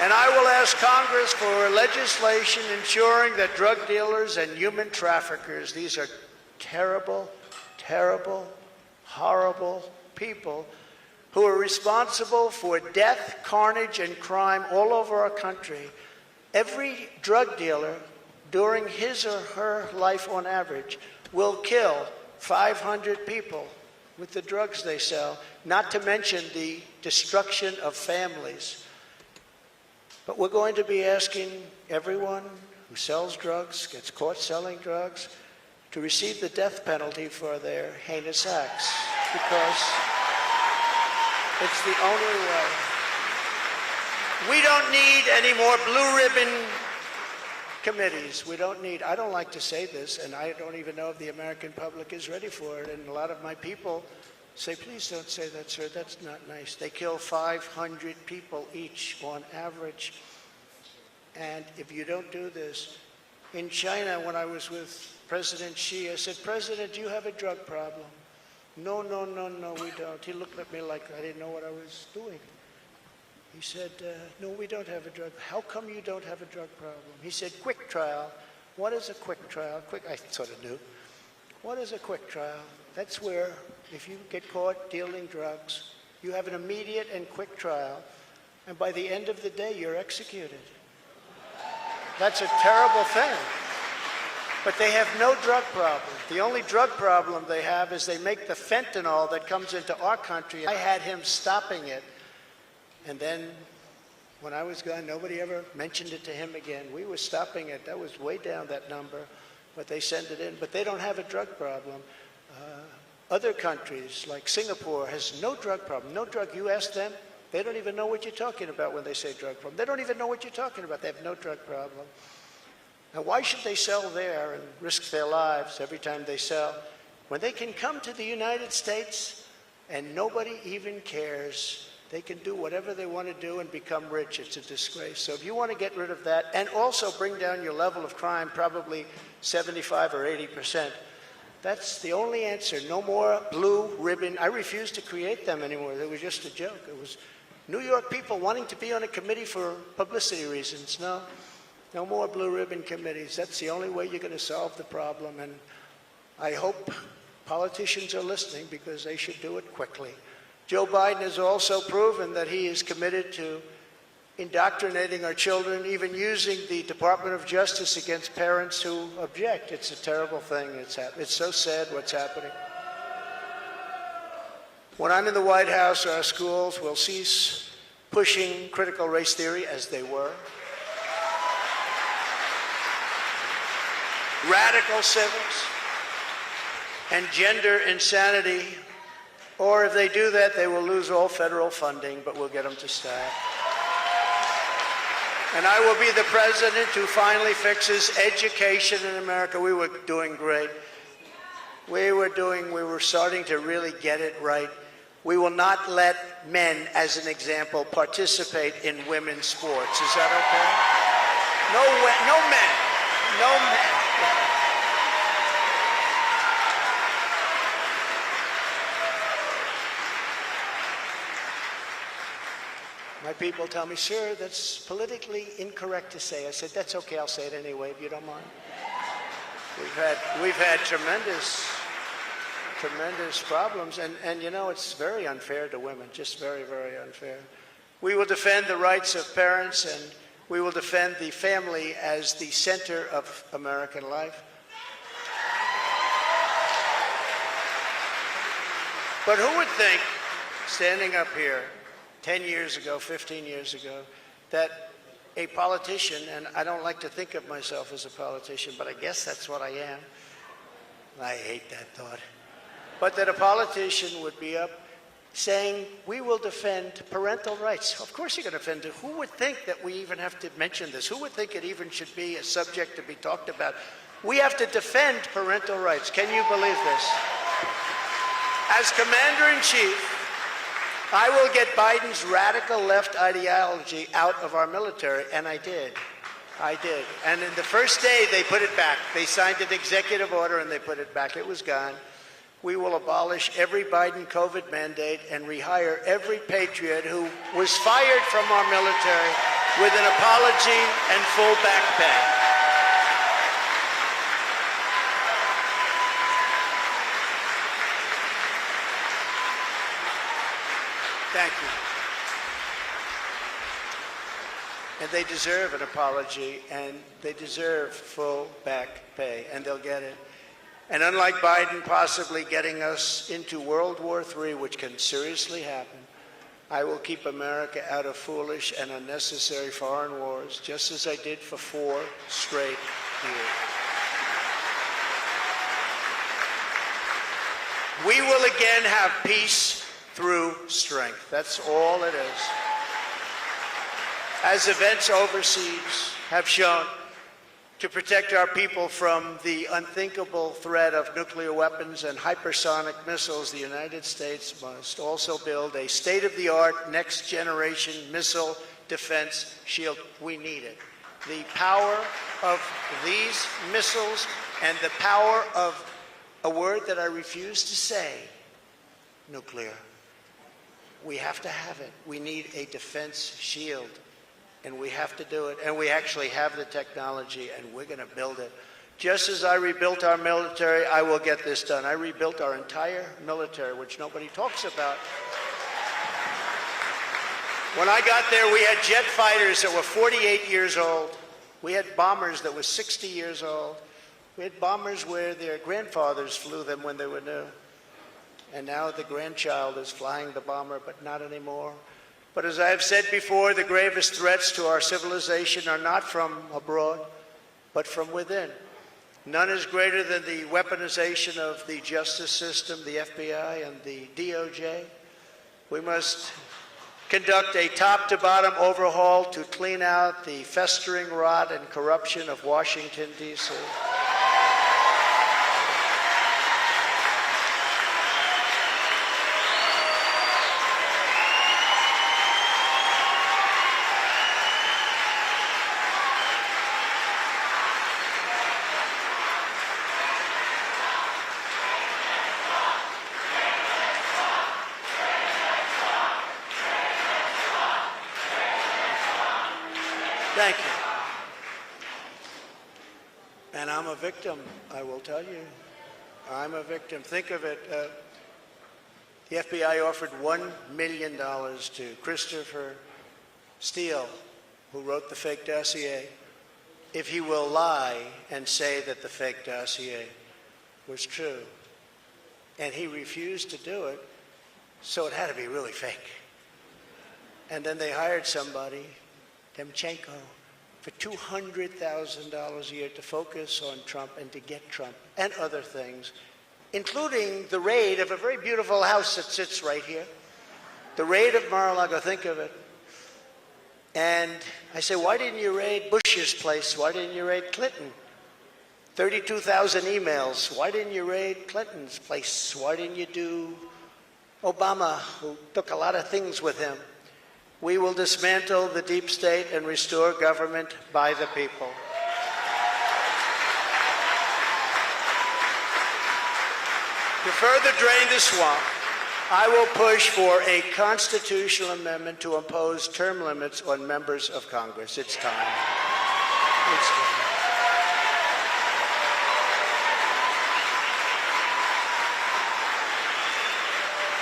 And I will ask Congress for legislation ensuring that drug dealers and human traffickers, these are terrible, terrible, horrible people who are responsible for death, carnage, and crime all over our country. Every drug dealer during his or her life on average will kill 500 people with the drugs they sell, not to mention the destruction of families. But we're going to be asking everyone who sells drugs, gets caught selling drugs, to receive the death penalty for their heinous acts, because it's the only way. We don't need any more blue ribbon committees. We don't need, I don't like to say this, and I don't even know if the American public is ready for it, and a lot of my people say, please don't say that, sir, that's not nice. They kill 500 people each on average. And if you don't do this, in China, when I was with President Xi, I said, President, do you have a drug problem? No, we don't. He looked at me like I didn't know what I was doing. He said, no, we don't have a drug. How come you don't have a drug problem? He said, quick trial. What is a quick trial? I sort of knew. What is a quick trial? That's where, if you get caught dealing drugs, you have an immediate and quick trial, and by the end of the day, you're executed. That's a terrible thing. But they have no drug problem. The only drug problem they have is they make the fentanyl that comes into our country. I had him stopping it. And then when I was gone, nobody ever mentioned it to him again. We were stopping it. That was way down, that number. But they send it in. But they don't have a drug problem. Other countries, like Singapore, has no drug problem. No drug. You ask them, they don't even know what you're talking about when they say drug problem. They don't even know what you're talking about. They have no drug problem. Now, why should they sell there and risk their lives every time they sell when they can come to the United States and nobody even cares? They can do whatever they want to do and become rich. It's a disgrace. So if you want to get rid of that and also bring down your level of crime, probably 75 or 80%, that's the only answer. No more blue ribbon. I refuse to create them anymore. They were just a joke. It was New York people wanting to be on a committee for publicity reasons. No more blue ribbon committees. That's the only way you're going to solve the problem. And I hope politicians are listening, because they should do it quickly. Joe Biden has also proven that he is committed to indoctrinating our children, even using the Department of Justice against parents who object. It's a terrible thing. It's so sad what's happening. When I'm in the White House, our schools will cease pushing critical race theory, as they were. Radical civics and gender insanity. Or if they do that, they will lose all federal funding, but we'll get them to stop. And I will be the president who finally fixes education in America. We were doing great. We were starting to really get it right. We will not let men, as an example, participate in women's sports. Is that okay? No men. No men. My people tell me, sir, that's politically incorrect to say. I said, that's okay, I'll say it anyway, if you don't mind. We've had tremendous problems, and you know, it's very unfair to women, just very, very unfair. We will defend the rights of parents, and we will defend the family as the center of American life. But who would think, standing up here 10 years ago, 15 years ago, that a politician, and I don't like to think of myself as a politician, but I guess that's what I am. I hate that thought. But that a politician would be up saying, we will defend parental rights. Of course you're going to defend it. Who would think that we even have to mention this? Who would think it even should be a subject to be talked about? We have to defend parental rights. Can you believe this? As Commander-in-Chief, I will get Biden's radical left ideology out of our military, and I did. I did. And in the first day, they put it back. They signed an executive order, and they put it back. It was gone. We will abolish every Biden COVID mandate and rehire every patriot who was fired from our military with an apology and full back pay. Thank you. And they deserve an apology, and they deserve full back pay, and they'll get it. And unlike Biden possibly getting us into World War III, which can seriously happen, I will keep America out of foolish and unnecessary foreign wars, just as I did for 4 straight years. We will again have peace through strength. That's all it is. As events overseas have shown, to protect our people from the unthinkable threat of nuclear weapons and hypersonic missiles, the United States must also build a state-of-the-art, next-generation missile defense shield. We need it. The power of these missiles and the power of a word that I refuse to say, nuclear. We have to have it. We need a defense shield. And we have to do it, and we actually have the technology, and we're going to build it. Just as I rebuilt our military, I will get this done. I rebuilt our entire military, which nobody talks about. When I got there, we had jet fighters that were 48 years old. We had bombers that were 60 years old. We had bombers where their grandfathers flew them when they were new. And now the grandchild is flying the bomber, but not anymore. But as I have said before, the gravest threats to our civilization are not from abroad, but from within. None is greater than the weaponization of the justice system, the FBI and the DOJ. We must conduct a top-to-bottom overhaul to clean out the festering rot and corruption of Washington, D.C. Thank you. And I'm a victim, I will tell you. I'm a victim. Think of it. The FBI offered $1 million to Christopher Steele, who wrote the fake dossier, if he will lie and say that the fake dossier was true. And he refused to do it, so it had to be really fake. And then they hired somebody, Demchenko, for $200,000 a year to focus on Trump and to get Trump and other things, including the raid of a very beautiful house that sits right here. The raid of Mar-a-Lago, think of it. And I say, why didn't you raid Bush's place? Why didn't you raid Clinton? 32,000 emails. Why didn't you raid Clinton's place? Why didn't you do Obama, who took a lot of things with him? We will dismantle the deep state and restore government by the people. To further drain the swamp, I will push for a constitutional amendment to impose term limits on members of Congress. It's time. It's time.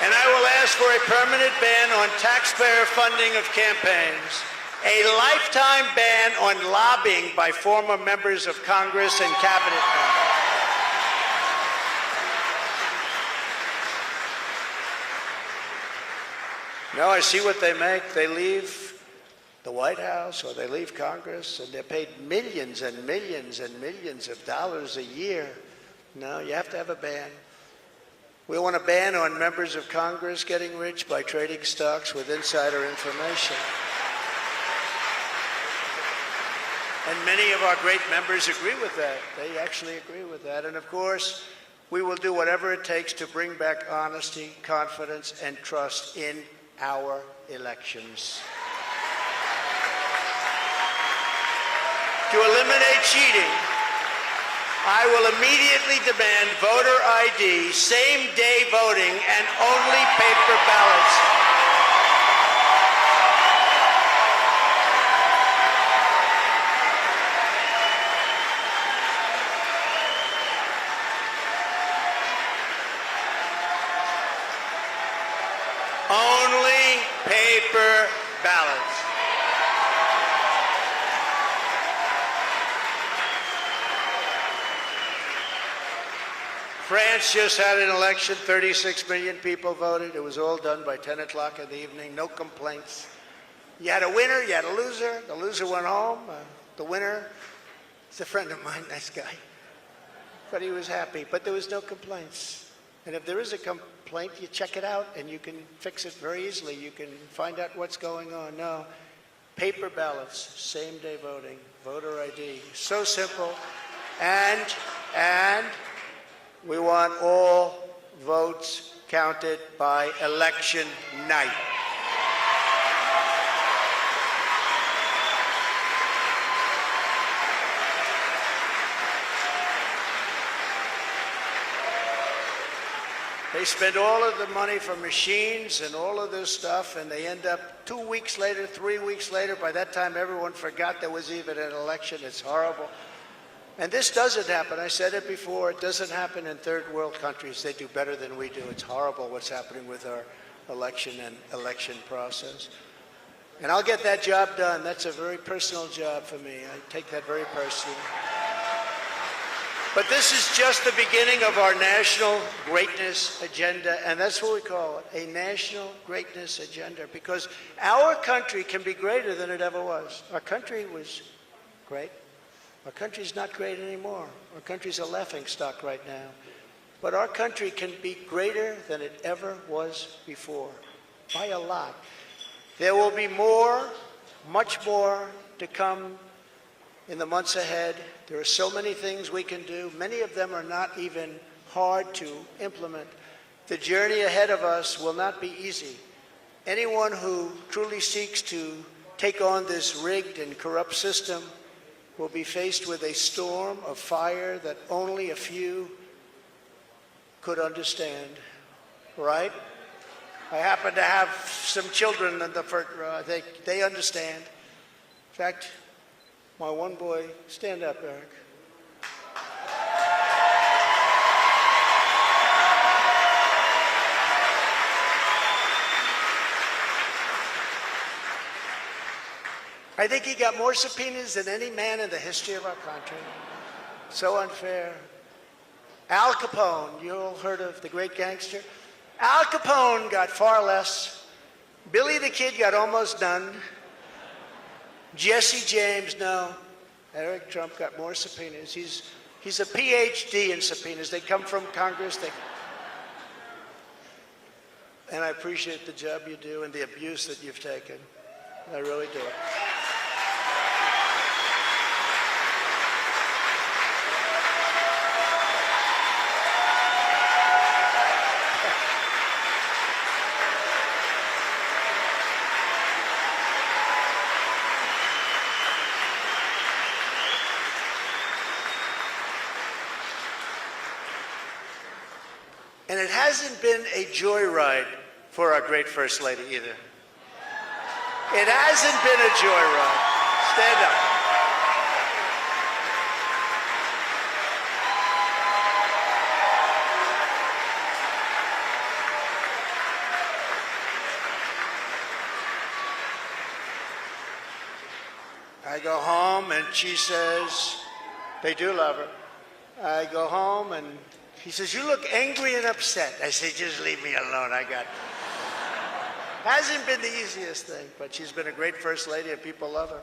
And I will ask for a permanent ban on taxpayer funding of campaigns, a lifetime ban on lobbying by former members of Congress and cabinet members. No, I see what they make. They leave the White House or they leave Congress and they're paid millions and millions and millions of dollars a year. No, you have to have a ban. We want a ban on members of Congress getting rich by trading stocks with insider information. And many of our great members agree with that. They actually agree with that. And of course, we will do whatever it takes to bring back honesty, confidence, and trust in our elections. To eliminate cheating, I will immediately demand voter ID, same-day voting, and only paper ballots. Only paper ballots. France just had an election. 36 million people voted. It was all done by 10 o'clock in the evening. No complaints. You had a winner, you had a loser. The loser went home. The winner is a friend of mine, nice guy. But he was happy. But there was no complaints. And if there is a complaint, you check it out and you can fix it very easily. You can find out what's going on. No, paper ballots, same-day voting, voter ID. So simple. And we want all votes counted by election night. They spend all of the money for machines and all of this stuff, and they end up 2 weeks later, 3 weeks later. By that time, everyone forgot there was even an election. It's horrible. And this doesn't happen. I said it before. It doesn't happen in third world countries. They do better than we do. It's horrible what's happening with our election and election process. And I'll get that job done. That's a very personal job for me. I take that very personally. But this is just the beginning of our national greatness agenda, and that's what we call it, a national greatness agenda, because our country can be greater than it ever was. Our country was great. Our country's not great anymore. Our country's a laughingstock right now. But our country can be greater than it ever was before, by a lot. There will be more, much more to come in the months ahead. There are so many things we can do. Many of them are not even hard to implement. The journey ahead of us will not be easy. Anyone who truly seeks to take on this rigged and corrupt system will be faced with a storm of fire that only a few could understand, right? I happen to have some children in the front row. They understand. In fact, my one boy, stand up, Eric. I think he got more subpoenas than any man in the history of our country. So unfair. Al Capone, you all heard of the great gangster? Al Capone got far less. Billy the Kid got almost none. Jesse James, no. Eric Trump got more subpoenas. He's a PhD in subpoenas. They come from Congress. And I appreciate the job you do and the abuse that you've taken. I really do. And it hasn't been a joyride for our great First Lady either. It hasn't been a joyride. Stand up. I go home and she says, they do love her. I go home and he says, you look angry and upset. I say, just leave me alone, I got it. Hasn't been the easiest thing, but she's been a great First Lady and people love her.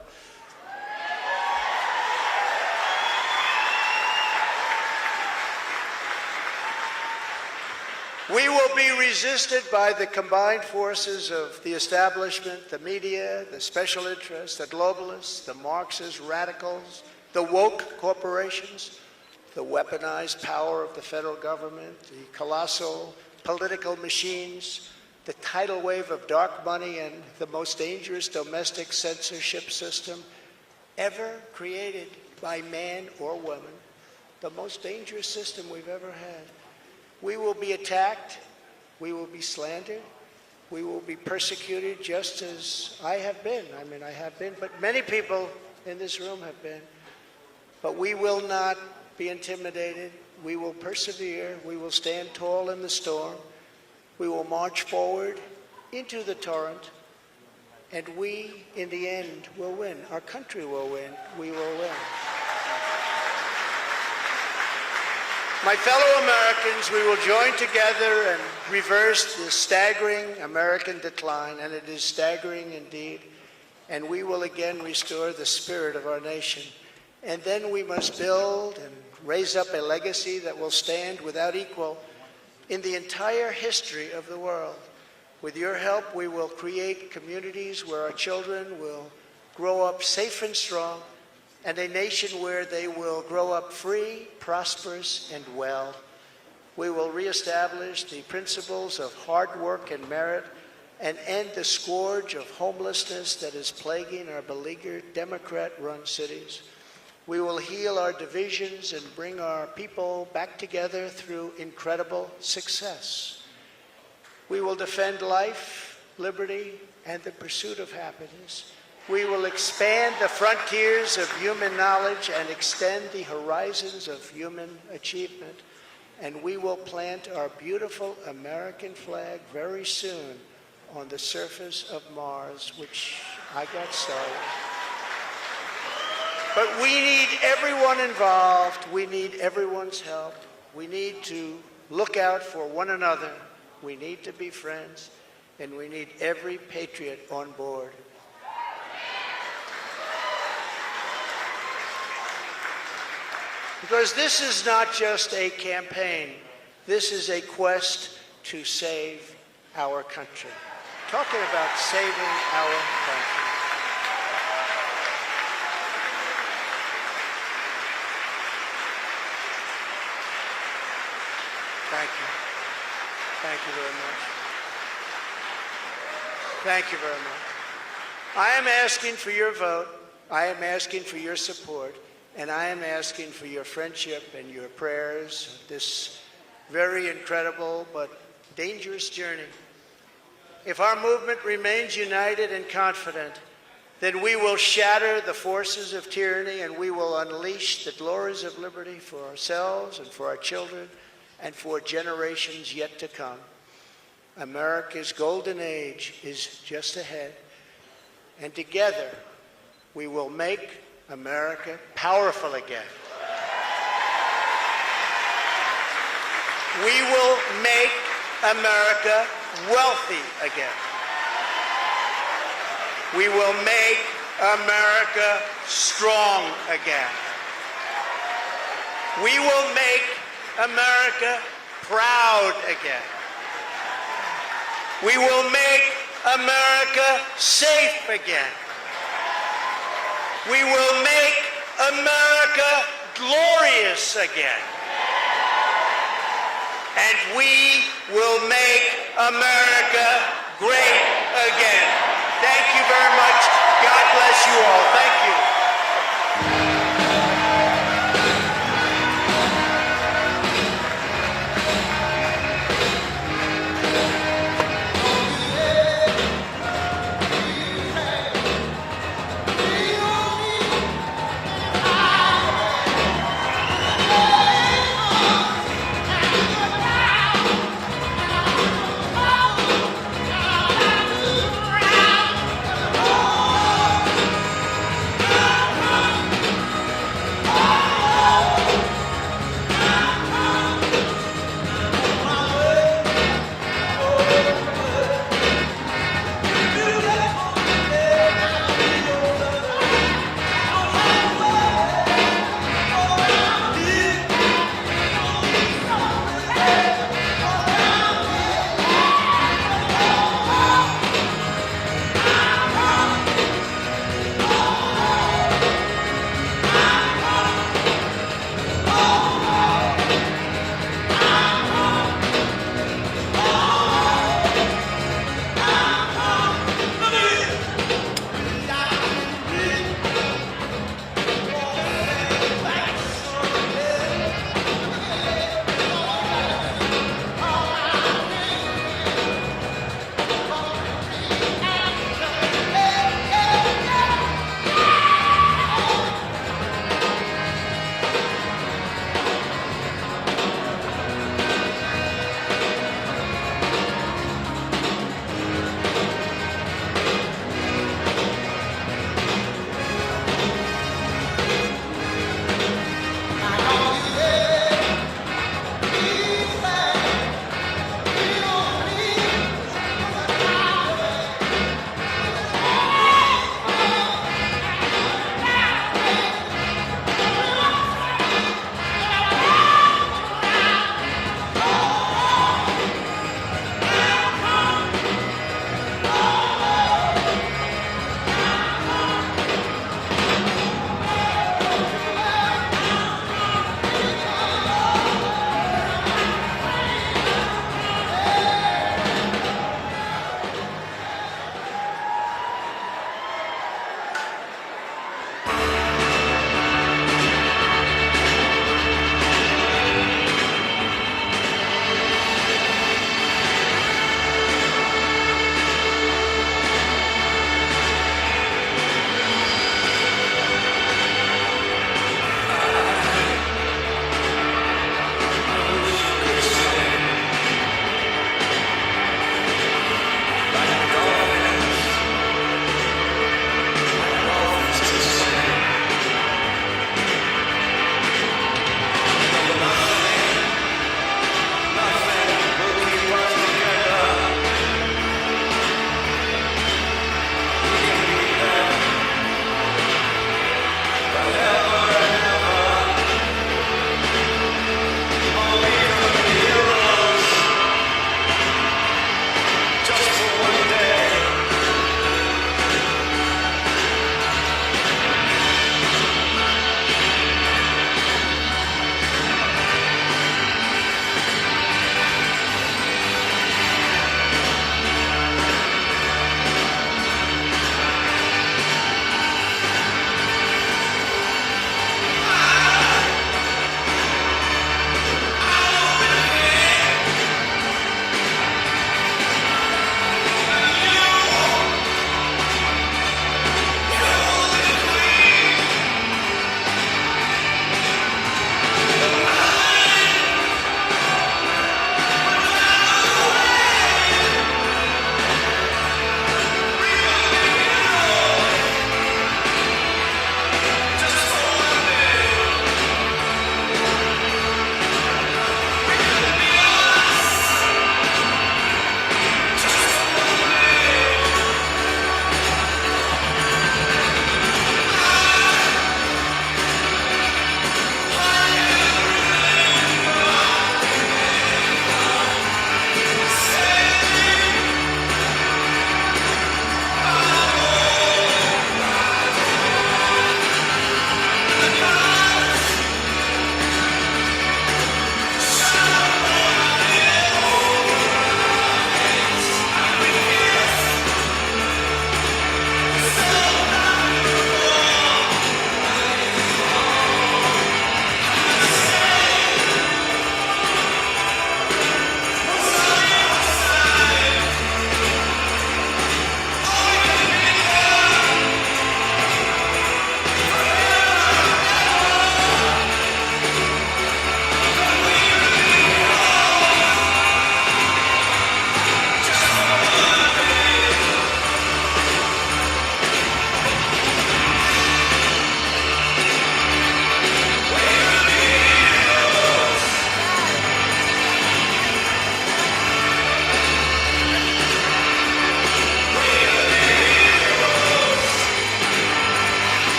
We will be resisted by the combined forces of the establishment, the media, the special interests, the globalists, the Marxist radicals, the woke corporations, the weaponized power of the federal government, the colossal political machines, the tidal wave of dark money, and the most dangerous domestic censorship system ever created by man or woman, the most dangerous system we've ever had. We will be attacked, we will be slandered, we will be persecuted just as I have been. I mean, I have been, but many people in this room have been. But we will not be intimidated. We will persevere. We will stand tall in the storm. We will march forward into the torrent. And we, in the end, will win. Our country will win. We will win. My fellow Americans, we will join together and reverse this staggering American decline, and it is staggering indeed, and we will again restore the spirit of our nation. And then we must build and raise up a legacy that will stand without equal in the entire history of the world. With your help, we will create communities where our children will grow up safe and strong, and a nation where they will grow up free, prosperous, and well. We will reestablish the principles of hard work and merit and end the scourge of homelessness that is plaguing our beleaguered Democrat-run cities. We will heal our divisions and bring our people back together through incredible success. We will defend life, liberty, and the pursuit of happiness. We will expand the frontiers of human knowledge and extend the horizons of human achievement. And we will plant our beautiful American flag very soon on the surface of Mars, which I got started. But we need everyone involved. We need everyone's help. We need to look out for one another. We need to be friends. And we need every patriot on board. Because this is not just a campaign. This is a quest to save our country. Talking about saving our country. Thank you. Thank you very much. Thank you very much. I am asking for your vote. I am asking for your support. And I am asking for your friendship and your prayers, this very incredible but dangerous journey. If our movement remains united and confident, then we will shatter the forces of tyranny and we will unleash the glories of liberty for ourselves and for our children and for generations yet to come. America's golden age is just ahead, and together we will make America powerful again. We will make America wealthy again. We will make America strong again. We will make America proud again. We will make America safe again. We will make America glorious again. And we will make America great again. Thank you very much. God bless you all. Thank you.